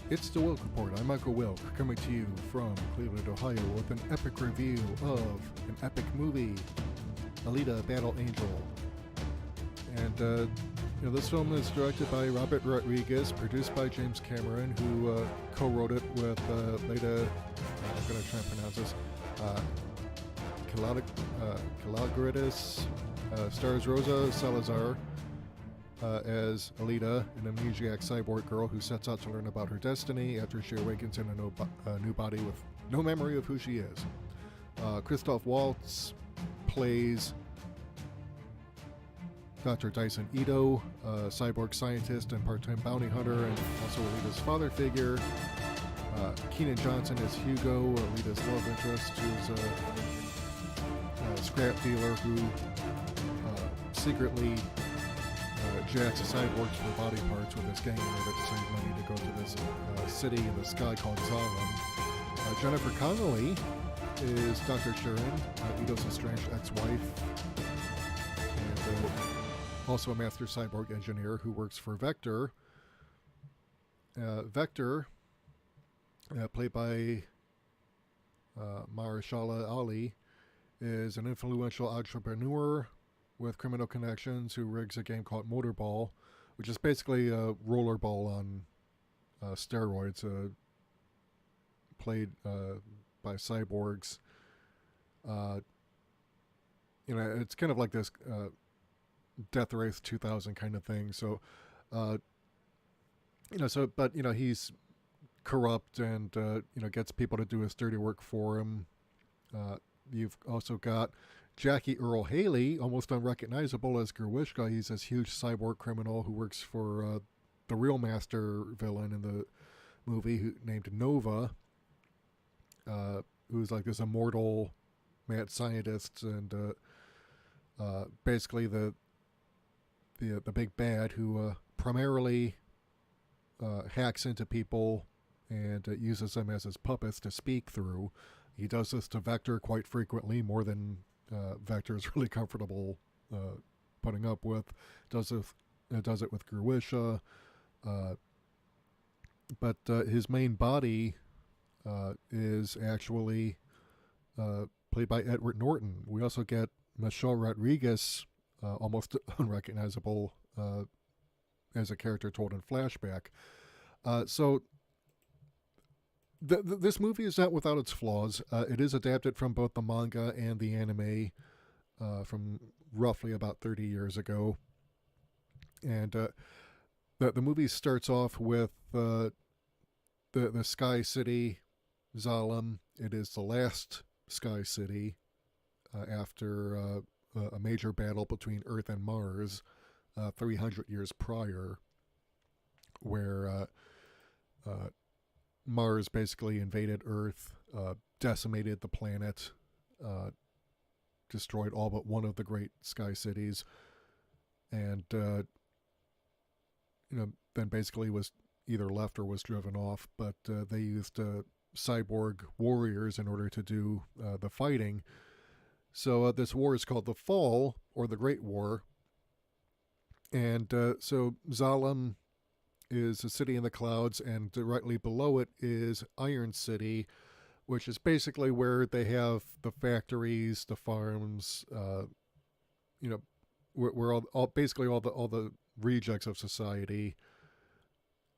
It's the Wilk Report. I'm Michael Wilk, coming to you from Cleveland, Ohio, with an epic review of an epic movie, Alita Battle Angel. And this film is directed by Robert Rodriguez, produced by James Cameron, who co-wrote it with Leda. I'm going to try and pronounce this. Kalagridis, stars Rosa Salazar as Alita, an amnesiac cyborg girl who sets out to learn about her destiny after she awakens in a new body with no memory of who she is. Christoph Waltz plays Dr. Dyson Ito, a cyborg scientist and part-time bounty hunter, and also Alita's father figure. Keenan Johnson is Hugo, Alita's love interest, who's a scrap dealer who secretly jacks cyborgs for body parts with his gang in order to save money to go to this city in the sky called Zalem. Jennifer Connelly is Dr. Sharon, Ito's estranged ex-wife, and also a master cyborg engineer who works for Vector. Vector, played by Mahershala Ali, is an influential entrepreneur with criminal connections who rigs a game called Motorball, which is basically a rollerball on steroids, played by cyborgs. It's kind of like this Death Race 2000 kind of thing. So, he's corrupt and gets people to do his dirty work for him. You've also got Jackie Earl Haley, almost unrecognizable as Gerwishka. He's this huge cyborg criminal who works for the real master villain in the movie, named Nova, who's like this immortal mad scientist and basically the big bad who primarily hacks into people and uses them as his puppets to speak through. He does this to Vector quite frequently, more than Vector is really comfortable putting up with. Does it with Gerwisha, but his main body is actually played by Edward Norton. We also get Michelle Rodriguez, almost unrecognizable as a character told in flashback. This movie is not without its flaws. It is adapted from both the manga and the anime from roughly about 30 years ago. And the movie starts off with the Sky City, Zalem. It is the last Sky City after a major battle between Earth and Mars 300 years prior, where Mars basically invaded Earth, decimated the planet, destroyed all but one of the great sky cities, and then basically was either left or was driven off. But they used cyborg warriors in order to do the fighting. So this war is called the Fall, or the Great War, and so Zalem is a city in the clouds, and directly below it is Iron City, which is basically where they have the factories, the farms, where all the rejects of society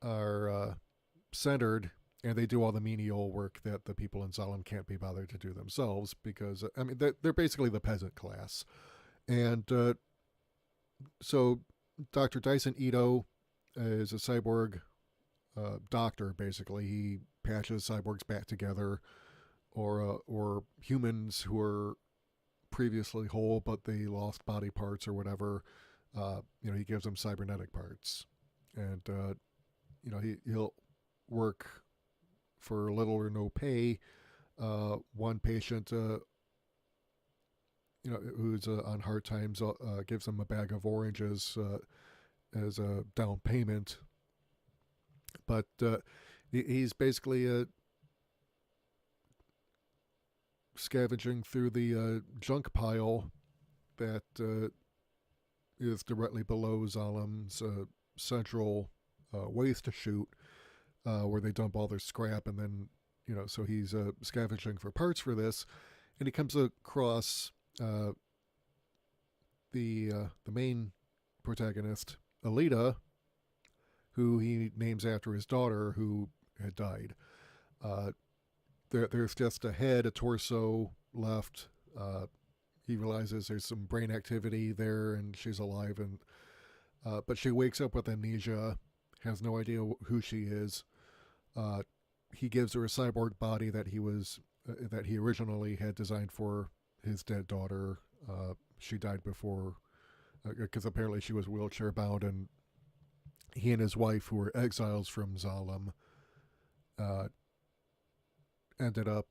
are centered, and they do all the menial work that the people in Zalem can't be bothered to do themselves, because they're basically the peasant class. And so Dr. Dyson Ito is a cyborg doctor. Basically, he patches cyborgs back together, or humans who are previously whole but they lost body parts or whatever. He gives them cybernetic parts, and he'll work for little or no pay. One patient, who's on hard times, gives him a bag of oranges as a down payment. But he's basically scavenging through the junk pile that is directly below Zalem's central waste chute. where they dump all their scrap, and then so he's scavenging for parts for this, and he comes across the main protagonist, Alita, who he names after his daughter who had died. Uh, there's just a head, a torso left. He realizes there's some brain activity there, and she's alive, and but she wakes up with amnesia, has no idea who she is. Uh, he gives her a cyborg body that he originally had designed for his dead daughter. She died before, because apparently she was wheelchair bound, and he and his wife, who were exiles from Zalem, uh, ended up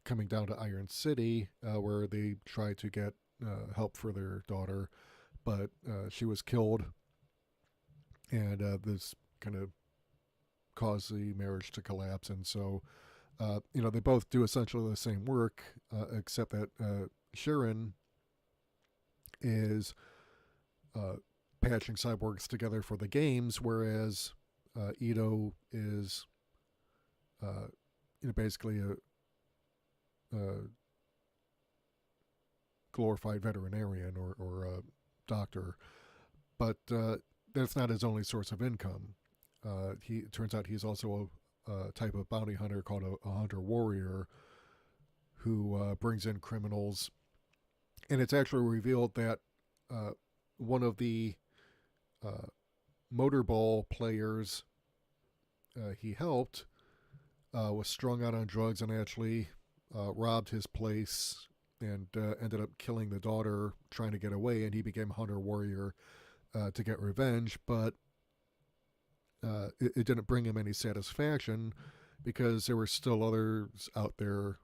coming down to Iron City, where they tried to get help for their daughter, but she was killed, and this kind of caused the marriage to collapse. And so, they both do essentially the same work, except that Sharon is patching cyborgs together for the games, whereas Ito is, basically a glorified veterinarian or a doctor. But that's not his only source of income. It turns out he's also a type of bounty hunter called a hunter warrior, who brings in criminals. And it's actually revealed that one of the motorball players he helped was strung out on drugs and actually robbed his place and ended up killing the daughter trying to get away, and he became hunter warrior to get revenge. But it didn't bring him any satisfaction, because there were still others out there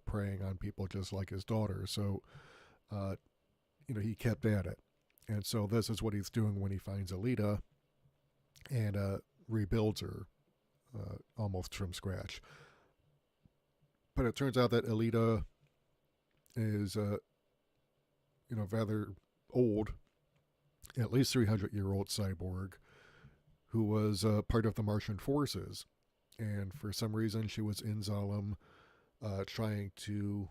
preying on people just like his daughter. So he kept at it. And so this is what he's doing when he finds Alita and rebuilds her almost from scratch. But it turns out that Alita is, rather old, at least 300-year-old cyborg, who was part of the Martian forces. And for some reason, she was in Zalem trying to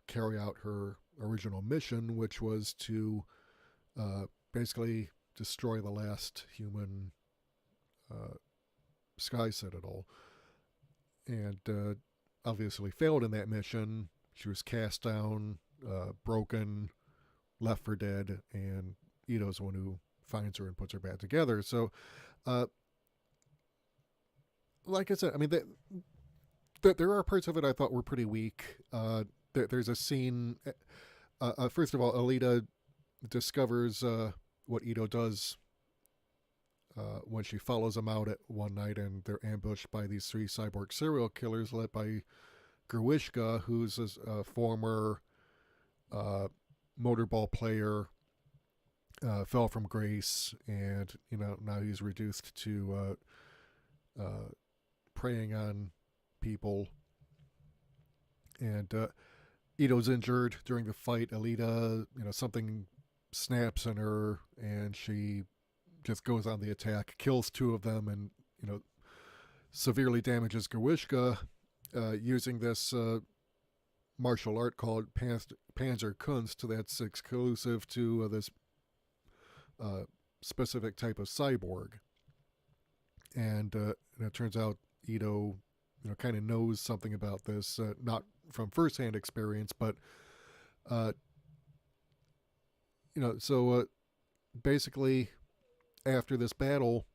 carry out her original mission, which was to basically destroy the last human sky citadel. And obviously failed in that mission. She was cast down, broken, left for dead, and Ito's the one who finds her and puts her back together. So, like I said, I mean, there are parts of it I thought were pretty weak. There's a scene. First of all, Alita discovers what Ito does when she follows him out at one night, and they're ambushed by these 3 cyborg serial killers led by Gruishka, who's a former motorball player, fell from grace, and now he's reduced to preying on people. And Ito's injured during the fight. Alita, something snaps in her, and she just goes on the attack, kills 2 of them, and severely damages Gruishka using this martial art called Panzerkunst that's exclusive to this specific type of cyborg. And it turns out Ito, kind of knows something about this, not from firsthand experience, but so basically after this battle,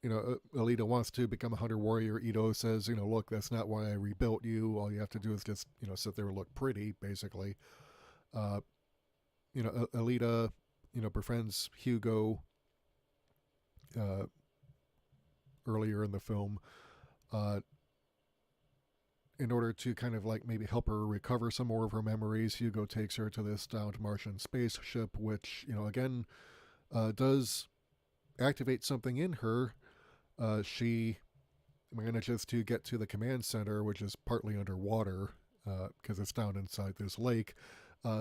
Alita wants to become a hunter warrior. Ito says, look, that's not why I rebuilt you. All you have to do is just, sit there and look pretty, basically. Alita, befriends Hugo earlier in the film in order to kind of like maybe help her recover some more of her memories. Hugo takes her to this downed Martian spaceship, which, again, does activate something in her. She manages to get to the command center, which is partly underwater because it's down inside this lake.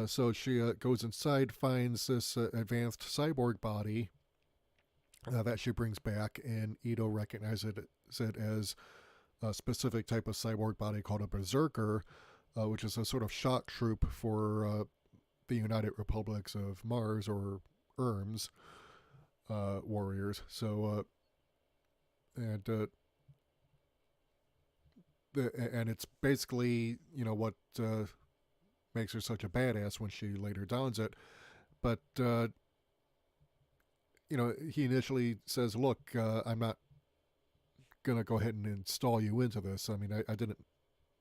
So she goes inside, finds this advanced cyborg body that she brings back, and Ito recognizes it as a specific type of cyborg body called a berserker, which is a sort of shock troop for the United Republics of Mars, or ERMS warriors. So and and it's basically, what makes her such a badass when she later dons it. But he initially says, "Look, I'm not gonna go ahead and install you into this. I mean, I didn't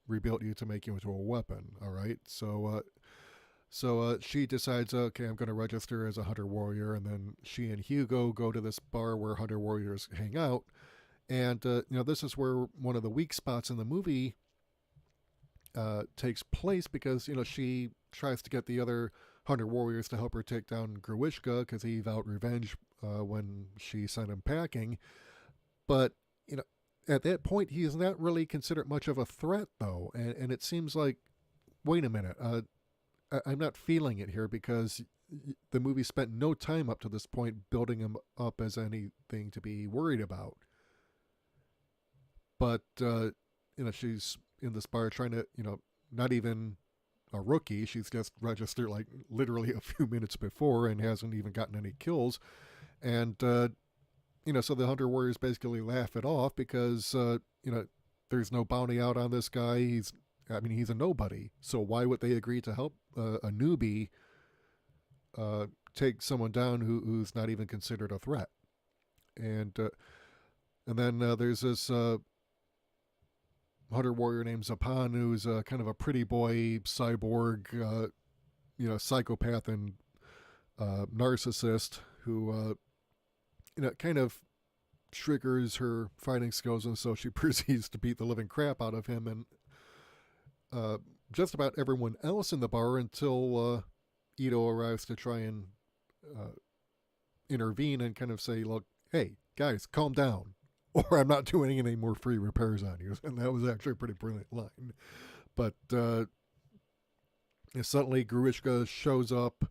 rebuild you to make you into a weapon. All right, so she decides, okay, I'm going to register as a hunter warrior, and then she and Hugo go to this bar where hunter warriors hang out, and this is where one of the weak spots in the movie takes place, because she tries to get the other hunter warriors to help her take down Gruishka because he vowed revenge when she sent him packing, but at that point he is not really considered much of a threat, though, and it seems like, wait a minute, I'm not feeling it here, because the movie spent no time up to this point building him up as anything to be worried about. But she's in this bar trying to, not even a rookie. She's just registered like literally a few minutes before and hasn't even gotten any kills. And so the hunter warriors basically laugh it off because there's no bounty out on this guy. He's a nobody. So why would they agree to help a newbie take someone down who's not even considered a threat? And then there's this hunter warrior named Zapan, who's kind of a pretty boy cyborg, psychopath and narcissist, who kind of triggers her fighting skills, and so she proceeds to beat the living crap out of him and just about everyone else in the bar, until Ito arrives to try and intervene and kind of say, look, hey, guys, calm down, or I'm not doing any more free repairs on you. And that was actually a pretty brilliant line. But suddenly Gruishka shows up,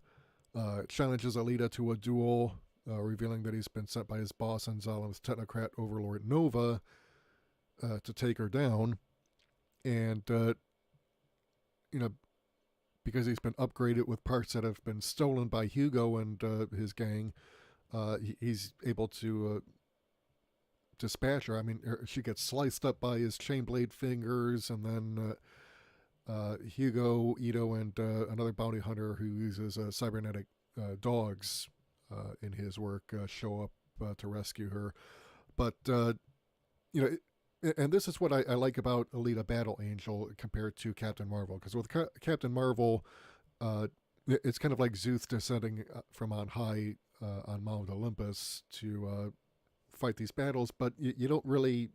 challenges Alita to a duel, revealing that he's been sent by his boss and Zalim's technocrat overlord Nova to take her down. And, because he's been upgraded with parts that have been stolen by Hugo and his gang, he's able to dispatch her. I mean, she gets sliced up by his chain blade fingers, and then Hugo, Ito, and another bounty hunter who uses cybernetic dogs in his work show up to rescue her. But and this is what I like about Alita Battle Angel compared to Captain Marvel, because with Captain Marvel, it's kind of like Zeus descending from on high on Mount Olympus to fight these battles, but you don't really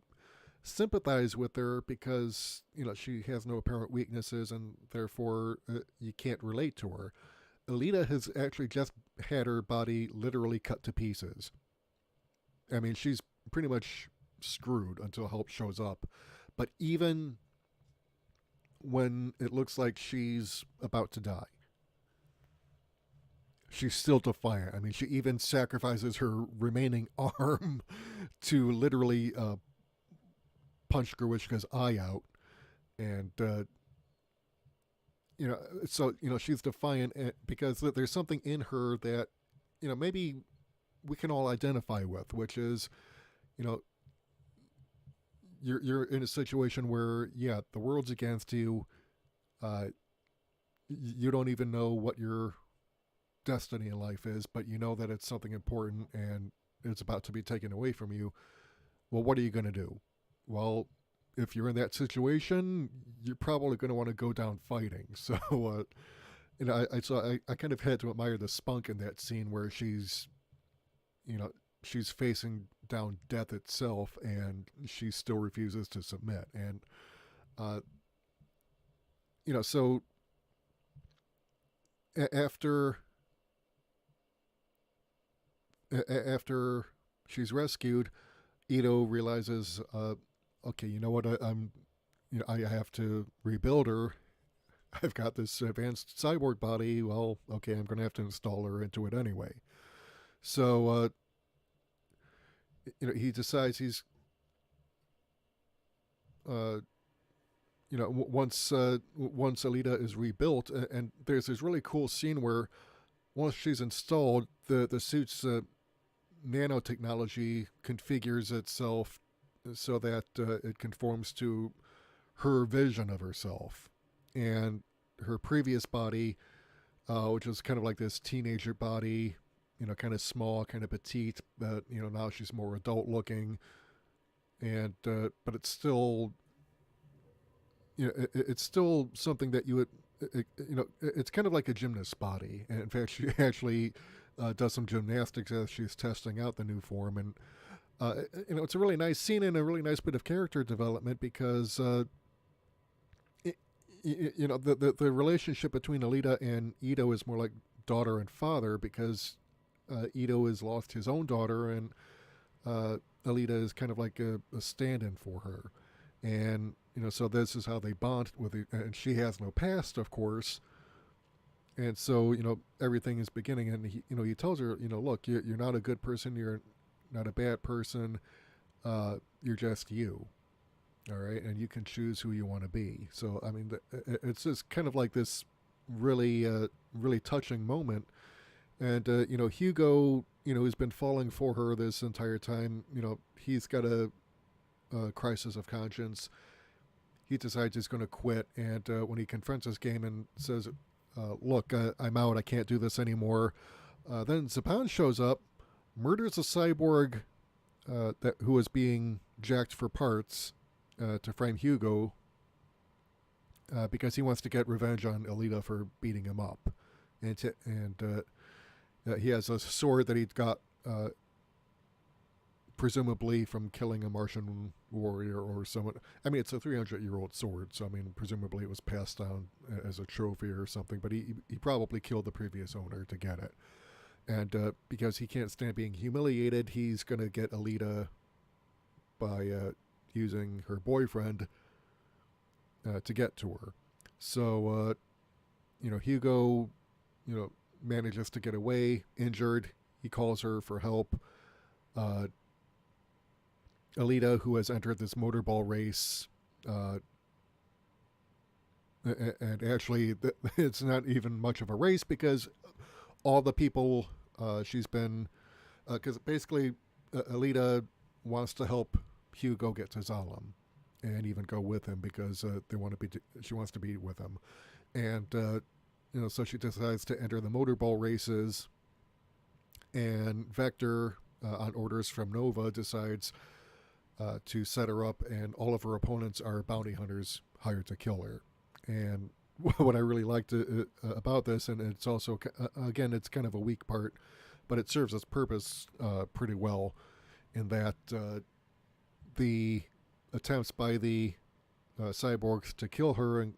sympathize with her because she has no apparent weaknesses, and therefore you can't relate to her. Alita has actually just had her body literally cut to pieces. I mean, she's pretty much screwed until help shows up. But even when it looks like she's about to die, she's still defiant. I mean, she even sacrifices her remaining arm to literally punch Gruishka's eye out. And, so, she's defiant because there's something in her that, maybe we can all identify with, which is, you're in a situation where, yeah, the world's against you. You don't even know what your destiny in life is, but you know that it's something important and it's about to be taken away from you. Well, what are you going to do? Well, if you're in that situation, you're probably going to want to go down fighting. So, I kind of had to admire the spunk in that scene where she's facing down death itself, and she still refuses to submit. And, so after she's rescued, Ito realizes, okay, you know what, I have to rebuild her. I've got this advanced cyborg body. Well, okay, I'm going to have to install her into it anyway. So, he decides he's, uh, once Alita is rebuilt, and there's this really cool scene where once she's installed, the suit's nanotechnology configures itself so that it conforms to her vision of herself, and her previous body, which was kind of like this teenager body, kind of small, kind of petite, but now she's more adult looking, and but it's still, it's still something that you would, it's kind of like a gymnast's body. And in fact, she actually does some gymnastics as she's testing out the new form, and it's a really nice scene and a really nice bit of character development because the relationship between Alita and Ito is more like daughter and father, because Ito has lost his own daughter, and Alita is kind of like a stand-in for her, and so this is how they bond with it. And she has no past, of course, and so everything is beginning. And he tells her, look, you're not a good person, you're not a bad person, you're just you. All right, and you can choose who you want to be. So I mean, it's just kind of like this really, really touching moment. And Hugo, who's been falling for her this entire time, he's got a crisis of conscience. He decides he's going to quit, and when he confronts his game and says, "Look, I'm out. I can't do this anymore," then Zapan shows up, murders a cyborg who was being jacked for parts to frame Hugo, because he wants to get revenge on Alita for beating him up, and he has a sword that he got presumably from killing a Martian warrior or someone. I mean, it's a 300-year-old sword, so I mean, presumably it was passed down as a trophy or something. But he probably killed the previous owner to get it, and because he can't stand being humiliated, he's gonna get Alita by using her boyfriend to get to her. So Hugo, manages to get away injured. He calls her for help. Alita, who has entered this motorball race, and actually it's not even much of a race, because all the people she's been, because basically Alita wants to help Hugo get to Zalem and even go with him, because she wants to be with him, and so she decides to enter the motorball races, and Vector, on orders from Nova, decides to set her up, and all of her opponents are bounty hunters hired to kill her. And what I really liked about this, and it's also, again, it's kind of a weak part, but it serves its purpose pretty well, in that the attempts by the cyborgs to kill her, and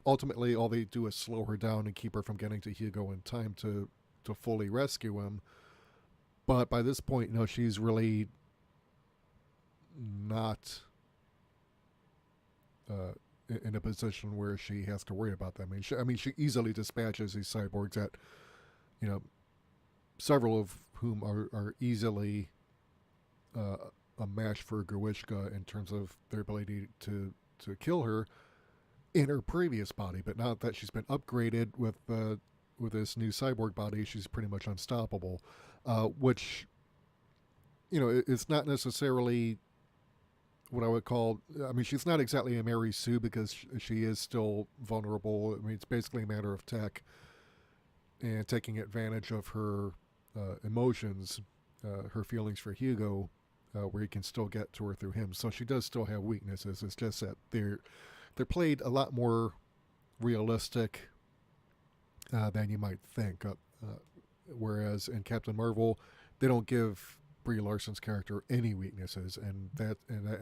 ultimately all they do is slow her down and keep her from getting to Hugo in time to fully rescue him. But by this point, she's really not in a position where she has to worry about them. I mean, she easily dispatches these cyborgs that, several of whom are easily a match for Gruishka in terms of their ability to kill her in her previous body. But now that she's been upgraded with this new cyborg body, she's pretty much unstoppable. Which, it's not necessarily what I would call, I mean, she's not exactly a Mary Sue, because she is still vulnerable. I mean, it's basically a matter of tech and taking advantage of her emotions, her feelings for Hugo, where he can still get to her through him. So she does still have weaknesses. It's just that they're played a lot more realistic than you might think. Whereas in Captain Marvel, they don't give Brie Larson's character any weaknesses, and that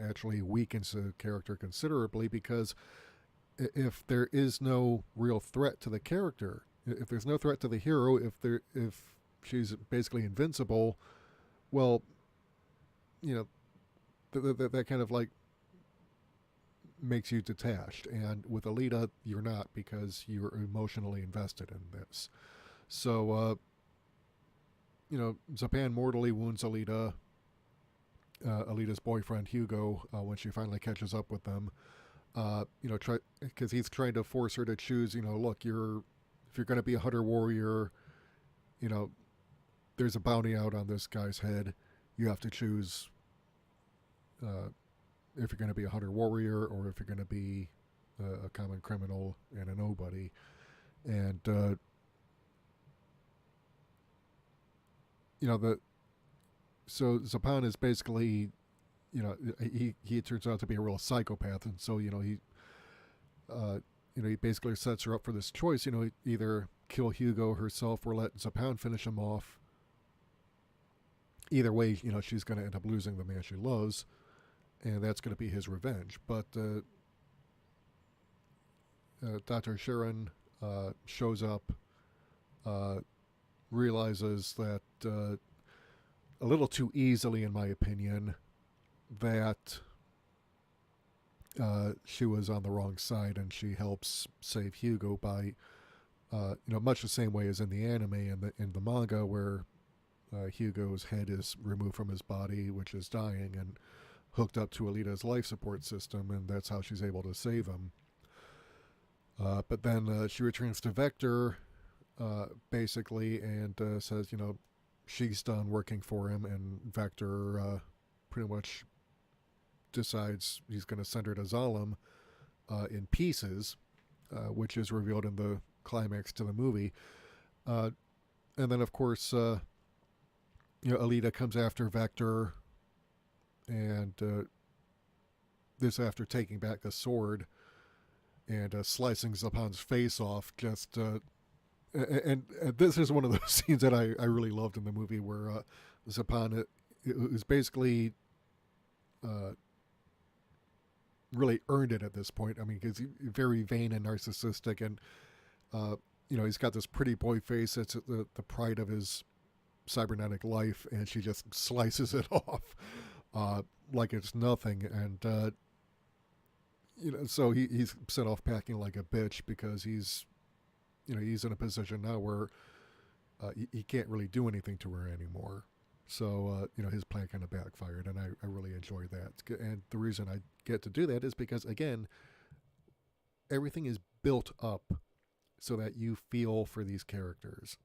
actually weakens the character considerably, because if there is no real threat to the character, if there's no threat to the hero, if she's basically invincible, well, that kind of like makes you detached. And with Alita, you're not, because you're emotionally invested in this. So, Zapan mortally wounds Alita, Alita's boyfriend Hugo, when she finally catches up with them. Try because he's trying to force her to choose. Look, if you're going to be a hunter warrior, you know, there's a bounty out on this guy's head. You have to choose if you're going to be a hunter warrior or if you're going to be a common criminal and a nobody. And so Zapan is basically, he turns out to be a real psychopath, and so he basically sets her up for this choice. Either kill Hugo herself or let Zapan finish him off. Either way, she's going to end up losing the man she loves, and that's going to be his revenge. But Dr. Sharon shows up, realizes that a little too easily, in my opinion, that she was on the wrong side, and she helps save Hugo by, much the same way as in the anime and in the manga, where Hugo's head is removed from his body, which is dying, and hooked up to Alita's life support system, and that's how she's able to save him. But then she returns to Vector, basically, and says, she's done working for him, and Vector pretty much decides he's going to send her to Zalem in pieces, which is revealed in the climax to the movie. And then, of course, Alita comes after Vector, and this after taking back the sword and slicing Zapan's face off. And this is one of those scenes that I really loved in the movie, where Zapan is basically really earned it at this point. I mean, because he's very vain and narcissistic, and he's got this pretty boy face that's the pride of his cybernetic life, and she just slices it off like it's nothing. And so he's sent off packing like a bitch, because he's in a position now where he can't really do anything to her anymore. So his plan kind of backfired, and I really enjoy that. And the reason I get to do that is because, again, everything is built up so that you feel for these characters.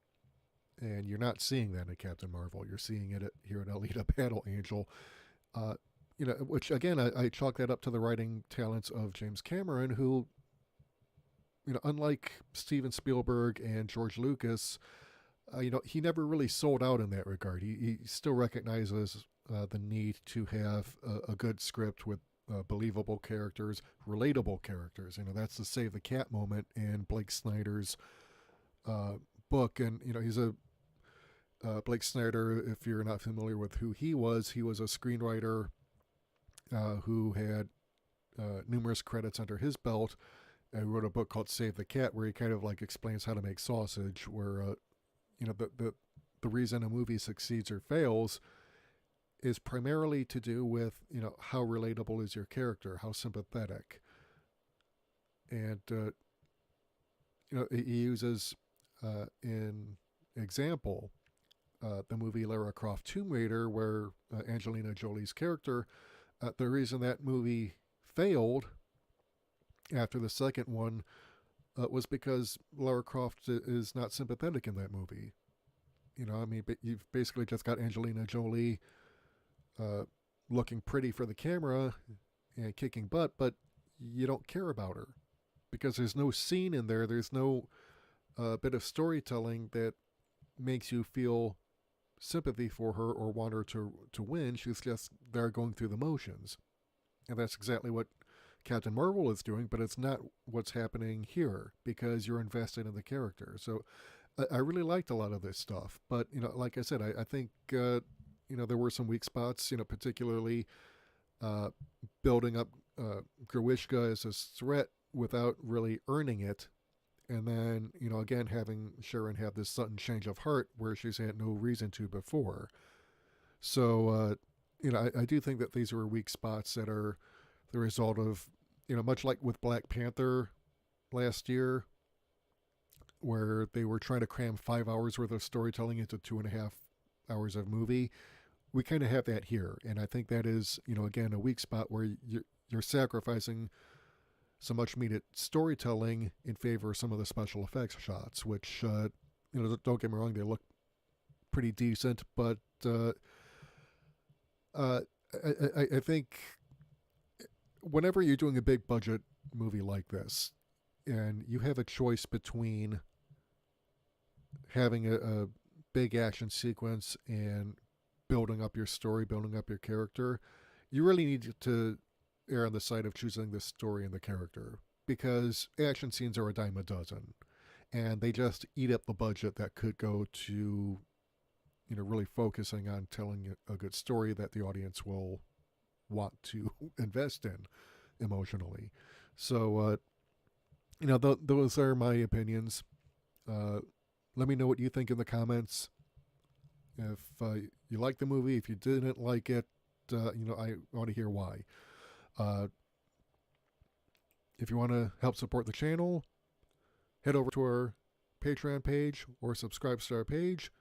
And you're not seeing that in Captain Marvel. You're seeing it here at Alita Battle Angel. Which, again, I chalk that up to the writing talents of James Cameron, who, unlike Steven Spielberg and George Lucas, he never really sold out in that regard. He still recognizes the need to have a good script with believable characters, relatable characters. That's the save the cat moment in Blake Snyder's book. And, he's Blake Snyder, if you're not familiar with who he was a screenwriter who had numerous credits under his belt. I wrote a book called Save the Cat, where he kind of like explains how to make sausage, where the reason a movie succeeds or fails is primarily to do with how relatable is your character, how sympathetic. And he uses in example the movie Lara Croft Tomb Raider, where Angelina Jolie's character, the reason that movie failed after the second one was because Lara Croft is not sympathetic in that movie. But you've basically just got Angelina Jolie looking pretty for the camera and kicking butt, but you don't care about her because there's no scene in there. There's no bit of storytelling that makes you feel sympathy for her or want her to win. She's just there going through the motions. And that's exactly what Captain Marvel is doing, but it's not what's happening here, because you're invested in the character. So I really liked a lot of this stuff, but like I said, I think there were some weak spots, particularly building up Grewishka as a threat without really earning it, and then again having Sharon have this sudden change of heart where she's had no reason to before. So I do think that these are weak spots that are the result of much like with Black Panther last year, where they were trying to cram 5 hours worth of storytelling into 2.5 hours of movie. We kind of have that here, and I think that is, again, a weak spot where you're sacrificing so much needed storytelling in favor of some of the special effects shots, which don't get me wrong, they look pretty decent, but I think whenever you're doing a big budget movie like this, and you have a choice between having a big action sequence and building up your story, building up your character, you really need to err on the side of choosing the story and the character, because action scenes are a dime a dozen, and they just eat up the budget that could go to really focusing on telling a good story that the audience will want to invest in emotionally. So those are my opinions. Let me know what you think in the comments. If you like the movie, if you didn't like it, I want to hear why. If you want to help support the channel, head over to our Patreon page or subscribe to our page.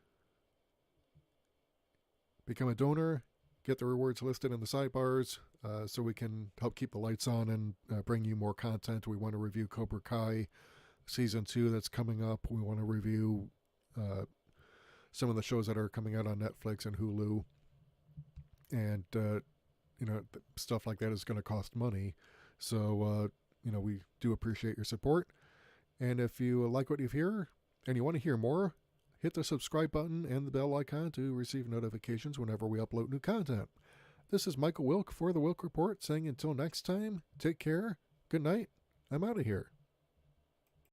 Become a donor. Get the rewards listed in the sidebars so we can help keep the lights on and bring you more content. We want to review Cobra Kai Season 2 that's coming up. We want to review some of the shows that are coming out on Netflix and Hulu. And, stuff like that is going to cost money. So, we do appreciate your support. And if you like what you hear and you want to hear more, hit the subscribe button and the bell icon to receive notifications whenever we upload new content. This is Michael Wilk for The Wilk Report saying until next time, take care, good night, I'm out of here.